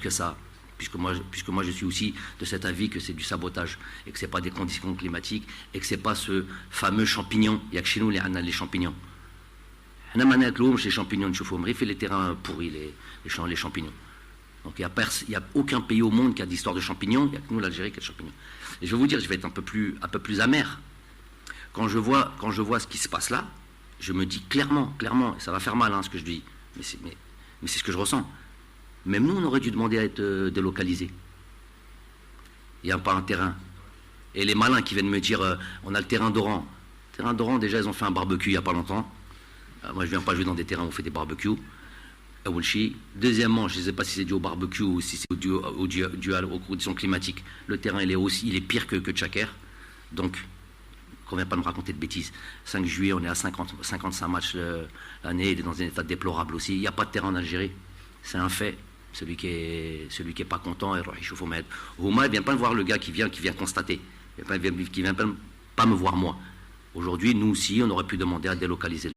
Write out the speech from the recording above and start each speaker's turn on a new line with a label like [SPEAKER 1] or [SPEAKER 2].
[SPEAKER 1] que ça, puisque moi je suis aussi de cet avis que c'est du sabotage et que c'est pas des conditions climatiques et que c'est pas ce fameux champignon. Il y a que chez nous les champignons. On a les champignons de Choufoumri, fait les terrains pourris, les champignons. Donc il n'y a aucun pays au monde qui a d'histoire de champignons, il n'y a que nous l'Algérie qui a de champignons. Et je vais vous dire, je vais être un peu plus amer. Quand je vois ce qui se passe là, je me dis clairement, et ça va faire mal ce que je dis, mais c'est ce que je ressens. Même nous, on aurait dû demander à être délocalisés. Il n'y a pas un terrain. Et les malins qui viennent me dire, on a le terrain d'Oran. Le terrain d'Oran, déjà, ils ont fait un barbecue il n'y a pas longtemps. Moi, je ne viens pas jouer dans des terrains où on fait des barbecues. Deuxièmement, je ne sais pas si c'est dû au barbecue ou si c'est dû aux conditions climatiques. Le terrain, il est pire que Tchaker. Donc, qu'on ne vient pas me raconter de bêtises. 5 juillet, on est à 55 matchs l'année, il est dans un état déplorable aussi. Il n'y a pas de terrain en Algérie. C'est un fait. Celui qui est pas content, il chauffe au maître. Houma, il ne vient pas voir le gars qui vient constater. Il ne vient pas me voir moi. Aujourd'hui, nous aussi, on aurait pu demander à délocaliser.